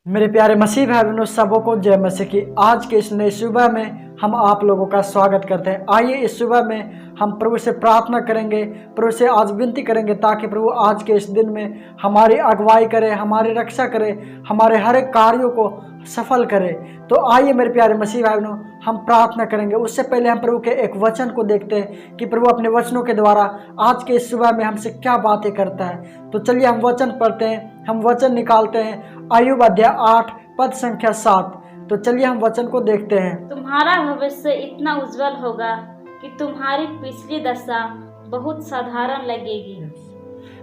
मेरे प्यारे मसीह भाई बहनों, सबों को जय मसीह की। आज के इस नई सुबह में हम आप लोगों का स्वागत करते हैं। आइए इस सुबह में हम प्रभु से प्रार्थना करेंगे, प्रभु से आज विनती करेंगे ताकि प्रभु आज के इस दिन में हमारी अगुवाई करे, हमारी रक्षा करे, हमारे हर एक कार्यों को सफल करे। तो आइए मेरे प्यारे मसीह भाई बहनों, हम प्रार्थना करेंगे। उससे पहले हम प्रभु के एक वचन को देखते हैं कि प्रभु अपने वचनों के द्वारा आज के इस सुबह में हमसे क्या बातें करता है। तो चलिए हम वचन पढ़ते हैं, हम वचन निकालते हैं। अय्यूब अध्याय 8 पद संख्या 7। तो चलिए हम वचन को देखते हैं। तुम्हारा भविष्य इतना उज्जवल होगा कि तुम्हारी पिछली दशा बहुत साधारण लगेगी।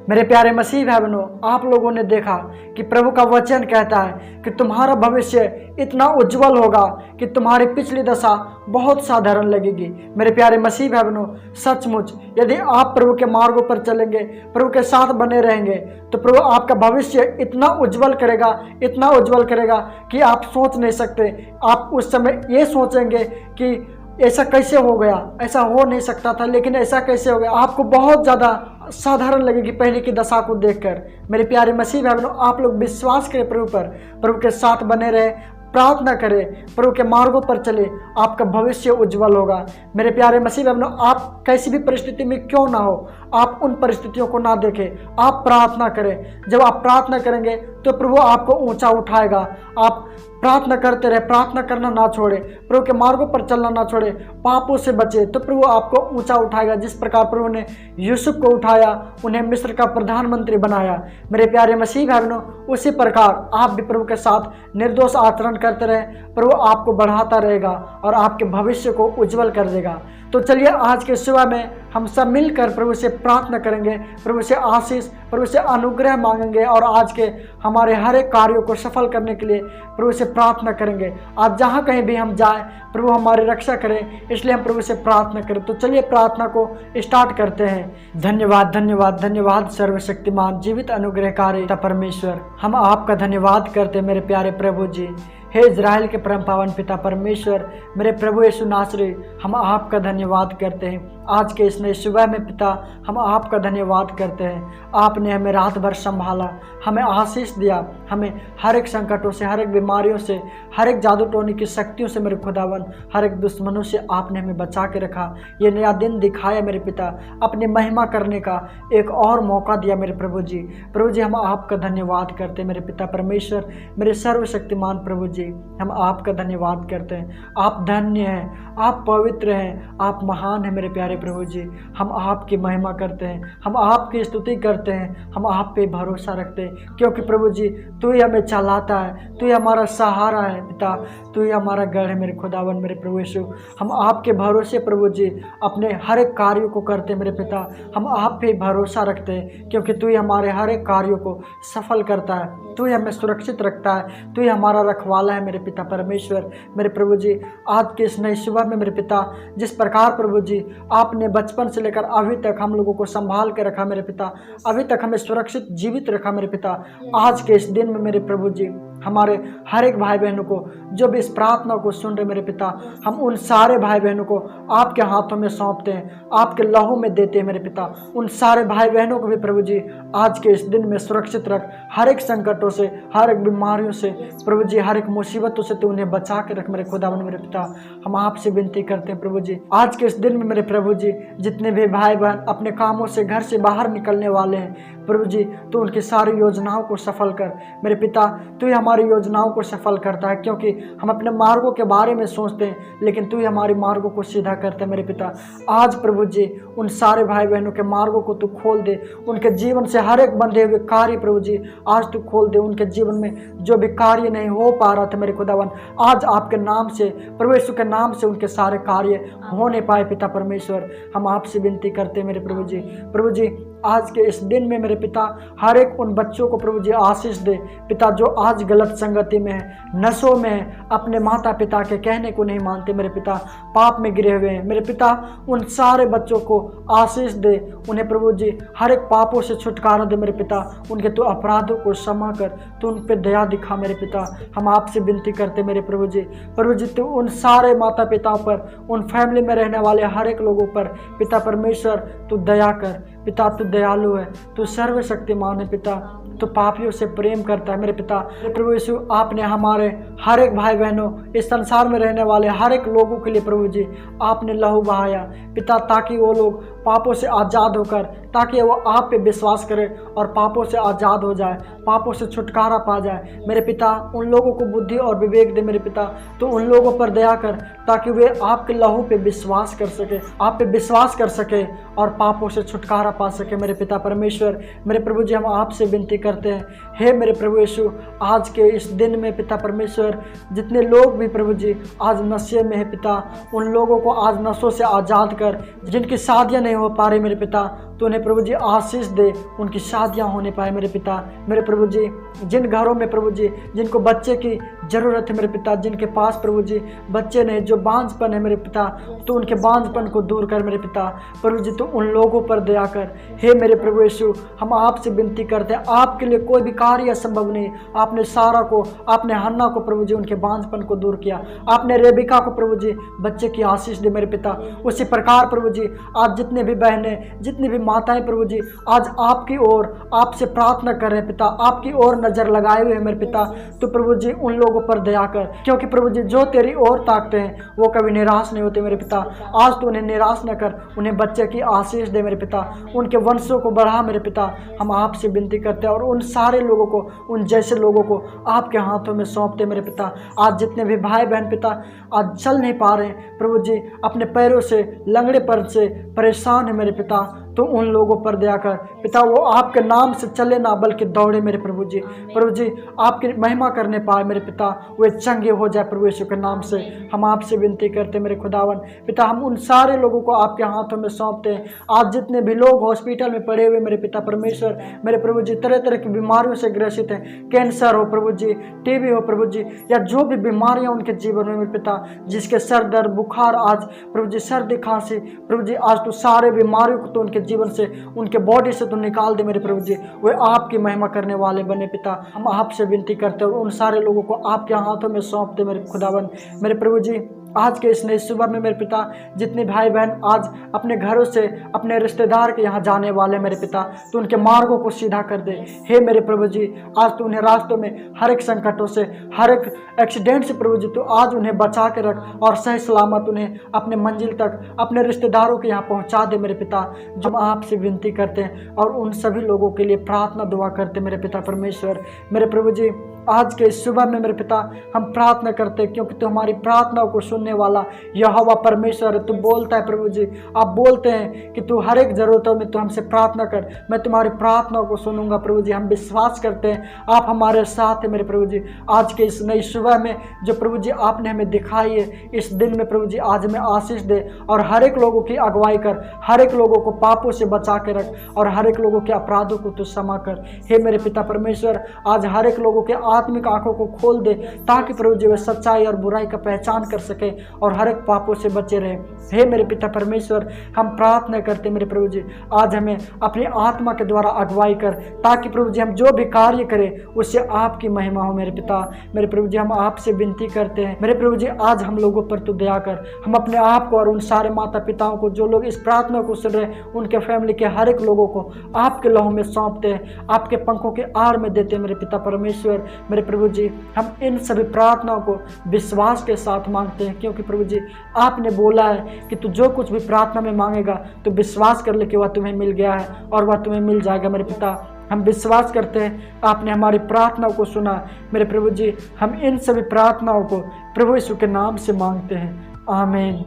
मेरे प्यारे मसीह भाई बहनों, आप लोगों ने देखा कि प्रभु का वचन कहता है कि तुम्हारा भविष्य इतना उज्जवल होगा कि तुम्हारी पिछली दशा बहुत साधारण लगेगी। मेरे प्यारे मसीह भाई बहनों, सचमुच यदि आप प्रभु के मार्गों पर चलेंगे, प्रभु के साथ बने रहेंगे, तो प्रभु आपका भविष्य इतना उज्जवल करेगा, इतना उज्जवल करेगा कि आप सोच नहीं सकते। आप उस समय ये सोचेंगे कि ऐसा कैसे हो गया, ऐसा हो नहीं सकता था, लेकिन ऐसा कैसे हो गया। आपको बहुत ज़्यादा साधारण लगेगी पहले की दशा को देखकर। मेरे प्यारे मसीह भाई बहनों, आप लोग विश्वास करें प्रभु पर, प्रभु के साथ बने रहे, प्रार्थना करें, प्रभु के मार्गों पर चले, आपका भविष्य उज्जवल होगा। मेरे प्यारे मसीह भाई बहनों, आप कैसी भी परिस्थिति में क्यों ना हो, आप उन परिस्थितियों को ना देखें, आप प्रार्थना करें। जब आप प्रार्थना करेंगे तो प्रभु आपको ऊंचा उठाएगा। आप प्रार्थना करते रहे, प्रार्थना करना ना छोड़े, प्रभु के मार्गों पर चलना ना छोड़े, पापों से बचे, तो प्रभु आपको ऊंचा उठाएगा। जिस प्रकार प्रभु ने यूसुफ को उठाया, उन्हें मिस्र का प्रधानमंत्री बनाया, मेरे प्यारे मसीह भाई बहनों, उसी प्रकार आप भी प्रभु के साथ निर्दोष आचरण करते रहे, प्रभु आपको बढ़ाता रहेगा और आपके भविष्य को उज्जवल कर देगा। तो चलिए आज के सुबह में हम सब मिलकर प्रभु से प्रार्थना करेंगे, प्रभु से आशीष, प्रभु से अनुग्रह मांगेंगे और आज के हमारे हर एक कार्यों को सफल करने के लिए प्रभु से प्रार्थना करेंगे। आज जहाँ कहीं भी हम जाएं, प्रभु हमारी रक्षा करें, इसलिए हम प्रभु से प्रार्थना करें। तो चलिए प्रार्थना को स्टार्ट करते हैं। धन्यवाद धन्यवाद धन्यवाद सर्वशक्तिमान जीवित अनुग्रहकारी परमेश्वर, हम आपका धन्यवाद करते हैं मेरे प्यारे प्रभु जी। हे इज़राइल के परम पावन पिता परमेश्वर, मेरे प्रभु यीशु नासरी, हम आपका धन्यवाद करते हैं आज के इस नए सुबह में। पिता, हम आपका धन्यवाद करते हैं, आपने हमें रात भर संभाला, हमें आशीष दिया, हमें हर एक संकटों से, हर एक बीमारियों से, हर एक जादू टोने की शक्तियों से मेरे खुदावन, हर एक दुश्मनों से आपने हमें बचा के रखा। ये नया दिन दिखाया मेरे पिता, अपनी महिमा करने का एक और मौका दिया मेरे प्रभु जी। प्रभु जी, हम आपका धन्यवाद करते हैं मेरे पिता परमेश्वर, मेरे सर्वशक्तिमान प्रभु जी, हम आपका धन्यवाद करते हैं। आप धन्य हैं, आप पवित्र हैं, आप महान हैं मेरे प्यारे प्रभु जी। हम आपकी महिमा करते हैं, हम आपकी स्तुति करते हैं, हम आप पे भरोसा रखते हैं, क्योंकि प्रभु जी तू ही हमें चलाता है, तू ही हमारा सहारा है पिता, तू ही हमारा गढ़ है मेरे खुदावन, मेरे प्रभु यीशु। हम आपके भरोसे प्रभु जी अपने हर एक कार्यों को करते हैं मेरे पिता, हम आप पे भरोसा रखते हैं, क्योंकि तू ही हमारे हर एक कार्यों को सफल करता है, तू ही हमें सुरक्षित रखता है, तू ही हमारा रखवाला है मेरे पिता परमेश्वर, मेरे प्रभु जी। आज के इस नई सुबह में मेरे पिता, जिस प्रकार प्रभु जी आपने बचपन से लेकर अभी तक हम लोगों को संभाल के रखा मेरे पिता, अभी तक हमें सुरक्षित जीवित रखा मेरे पिता, आज के इस दिन में मेरे प्रभु जी हमारे हर एक भाई बहनों को जो भी इस प्रार्थना को सुन रहे मेरे पिता, हम उन सारे भाई बहनों को आपके हाथों में सौंपते हैं, आपके लहू में देते हैं मेरे पिता। उन सारे भाई बहनों को भी प्रभु जी आज के इस दिन में सुरक्षित रख, हर एक संकटों से, हर एक बीमारियों से प्रभु जी, हर एक मुसीबतों से तू उन्हें बचा के रख मेरे खुदावन मेरे पिता। हम आपसे विनती करते हैं प्रभु जी, आज के इस दिन में मेरे प्रभु जी जितने भी भाई बहन अपने कामों से घर से बाहर निकलने वाले हैं प्रभु जी, तो उनकी सारी योजनाओं को सफल कर मेरे पिता। तू ही हमारी योजनाओं को सफल करता है, क्योंकि हम अपने मार्गों के बारे में सोचते हैं, लेकिन तू ही हमारे मार्गों को सीधा करता है मेरे पिता। आज प्रभु जी उन सारे भाई बहनों के मार्गों को तू खोल दे, उनके जीवन से हर एक बंधे हुए कार्य प्रभु जी आज तू खोल दे। उनके जीवन में जो भी कार्य नहीं हो पा रहा था मेरे खुदावन, आज आपके नाम से, प्रभु यीशु के नाम से उनके सारे कार्य होने पाए पिता परमेश्वर। हम आपसे विनती करते हैं मेरे प्रभु जी। प्रभु जी आज के इस दिन में मेरे पिता हर एक उन बच्चों को प्रभु जी आशीष दे पिता, जो आज गलत संगति में है, नशों में है, अपने माता पिता के कहने को नहीं मानते मेरे पिता, पाप में गिरे हुए हैं मेरे पिता। उन सारे बच्चों को आशीष दे, उन्हें प्रभु जी हर एक पापों से छुटकारा दे मेरे पिता, उनके तो अपराधों को क्षमा कर, तू उन पर दया दिखा मेरे पिता। हम आपसे विनती करते मेरे प्रभु जी, तू उन सारे माता पिताओं पर, उन फैमिली में रहने वाले हर एक लोगों पर पिता परमेश्वर तू दया कर पिता। तू दयालु है, तू सर्वशक्तिमान है पिता। तो पापियों से प्रेम करता है मेरे पिता। प्रभु यीशु आपने हमारे हर एक भाई बहनों, इस संसार में रहने वाले हर एक लोगों के लिए प्रभु जी आपने लहू बहाया पिता, ताकि वो लोग पापों से आज़ाद होकर, ताकि वो आप पे विश्वास करें और पापों से आज़ाद हो जाए, पापों से छुटकारा पा जाए मेरे पिता। उन लोगों को बुद्धि और विवेक दे मेरे पिता, तो उन लोगों पर दया कर ताकि वे आपके लहू पे विश्वास कर सके, आप पे विश्वास कर सके और पापों से छुटकारा पा सके मेरे पिता परमेश्वर। मेरे प्रभु जी हम आपसे विनती करते हैं, हे मेरे प्रभु यीशु, आज के इस दिन में पिता परमेश्वर जितने लोग भी प्रभु जी आज नशे में है पिता, उन लोगों को आज नशों से आज़ाद कर, जिनकी शादियाँ नहीं हो पा रही मेरे पिता, तो उन्हें प्रभु जी आशीष दे, उनकी शादियां होने पाए मेरे पिता। मेरे प्रभु जी जिन घरों में प्रभु जी जिनको बच्चे की ज़रूरत है मेरे पिता, जिनके पास प्रभु जी बच्चे नहीं, जो बांझपन है मेरे पिता, तो उनके बांझपन को दूर कर मेरे पिता प्रभु जी, तो उन लोगों पर दया कर। हे मेरे प्रभु यीशु, हम आपसे विनती करते हैं, आपके लिए कोई भी कार्य असंभव नहीं। आपने सारा को, आपने हन्ना को प्रभु जी उनके बांझपन को दूर किया, आपने रेबिका को प्रभु जी बच्चे की आशीष दे मेरे पिता। उसी प्रकार प्रभु जी आज जितने भी बहनें, जितनी भी माताएं प्रभु जी आज आपकी ओर, आपसे प्रार्थना कर रहे हैं पिता, आपकी ओर नजर लगाए हुए हैं मेरे पिता, तो प्रभु जी उन लोगों पर दया कर, क्योंकि प्रभु जी जो तेरी ओर ताकते हैं वो कभी निराश नहीं होते मेरे पिता। आज तो उन्हें निराश न कर, उन्हें बच्चे की आशीष दे मेरे पिता, उनके वंशों को बढ़ा मेरे पिता। हम आपसे विनती करते हैं और उन सारे लोगों को, उन जैसे लोगों को आपके हाथों में सौंपते मेरे पिता। आज जितने भी भाई बहन पिता आज चल नहीं पा रहे हैं प्रभु जी, अपने पैरों से, लंगड़ेपन से परेशान है मेरे पिता, तो उन लोगों पर दया कर पिता, वो आपके नाम से चले ना बल्कि दौड़े मेरे प्रभु जी। प्रभु जी आपकी महिमा करने पाए मेरे पिता, वे चंगे हो जाए प्रभु यीशु के नाम से। हम आपसे विनती करते मेरे खुदावन पिता, हम उन सारे लोगों को आपके हाथों में सौंपते हैं। आज जितने भी लोग हॉस्पिटल में पड़े हुए मेरे पिता परमेश्वर, मेरे प्रभु जी तरह तरह की बीमारियों से ग्रसित हैं, कैंसर हो प्रभु जी, टीबी हो प्रभु जी, या जो भी बीमारियां उनके जीवन में मेरे पिता, जिसके सर दर्द, बुखार, आज प्रभु जी सर्दी, खांसी, प्रभु जी आज तो सारे बीमारियों को तो उनके जीवन से, उनके बॉडी से तो निकाल दे मेरे प्रभु जी, वे आपकी महिमा करने वाले बने पिता। हम आपसे विनती करते हैं और उन सारे लोगों को आपके हाथों में सौंप दे मेरे खुदावन। मेरे प्रभु जी आज के इस नई सुबह में मेरे पिता, जितने भाई बहन आज अपने घरों से अपने रिश्तेदार के यहाँ जाने वाले मेरे पिता, तो उनके मार्गों को सीधा कर दे। हे मेरे प्रभु जी आज तो उन्हें रास्तों में हर एक संकटों से, हर एक एक्सीडेंट से प्रभु जी तो आज उन्हें बचा के रख और सही सलामत उन्हें अपने मंजिल तक, अपने रिश्तेदारों के यहाँ पहुँचा दे मेरे पिता। जो हम आपसे विनती करते हैं और उन सभी लोगों के लिए प्रार्थना दुआ करते मेरे पिता परमेश्वर। मेरे प्रभु जी आज के इस सुबह में मेरे पिता हम प्रार्थना करते हैं, क्योंकि तू हमारी प्रार्थनाओं को सुनने वाला यहोवा परमेश्वर है। तू बोलता है प्रभु जी, आप बोलते हैं कि तू हर एक ज़रूरतों में तू हमसे प्रार्थना कर, मैं तुम्हारी प्रार्थनाओं को सुनूंगा प्रभु जी। हम विश्वास करते हैं आप हमारे साथ हैं मेरे प्रभु जी। आज के इस नई सुबह में जो प्रभु जी आपने हमें दिखाई है, इस दिन में प्रभु जी आज हमें आशीष दे और हर एक लोगों की अगुवाई कर, हर एक लोगों को पापों से बचा के रख और हर एक लोगों के अपराधों को तू क्षमा कर। हे मेरे पिता परमेश्वर आज हर एक लोगों के आत्मिक आंखों को खोल दे, ताकि प्रभु जी वे सच्चाई और बुराई का पहचान कर सके और हर एक पापों से बचे रहे। हे मेरे पिता परमेश्वर हम प्रार्थना करते मेरे प्रभु जी, आज हमें अपनी आत्मा के द्वारा अगुवाई कर, ताकि प्रभु जी हम जो भी कार्य करें उससे आपकी महिमा हो मेरे पिता। मेरे प्रभु जी हम आपसे विनती करते हैं मेरे प्रभु जी, आज हम लोगों पर तू दया कर। हम अपने आप को और उन सारे माता पिताओं को जो लोग इस प्रार्थना को सुन रहे, उनके फैमिली के हर एक लोगों को आपके लहू में सौंपते हैं, आपके पंखों के आड़ में देते हैं मेरे पिता परमेश्वर। मेरे प्रभु जी हम इन सभी प्रार्थनाओं को विश्वास के साथ मांगते हैं, क्योंकि प्रभु जी आपने बोला है कि तू जो कुछ भी प्रार्थना में मांगेगा तो विश्वास कर ले कि वह तुम्हें मिल गया है और वह तुम्हें मिल जाएगा मेरे पिता। हम विश्वास करते हैं आपने हमारी प्रार्थनाओं को सुना मेरे प्रभु जी। हम इन सभी प्रार्थनाओं को प्रभु यीशु के नाम से मांगते हैं, आमीन।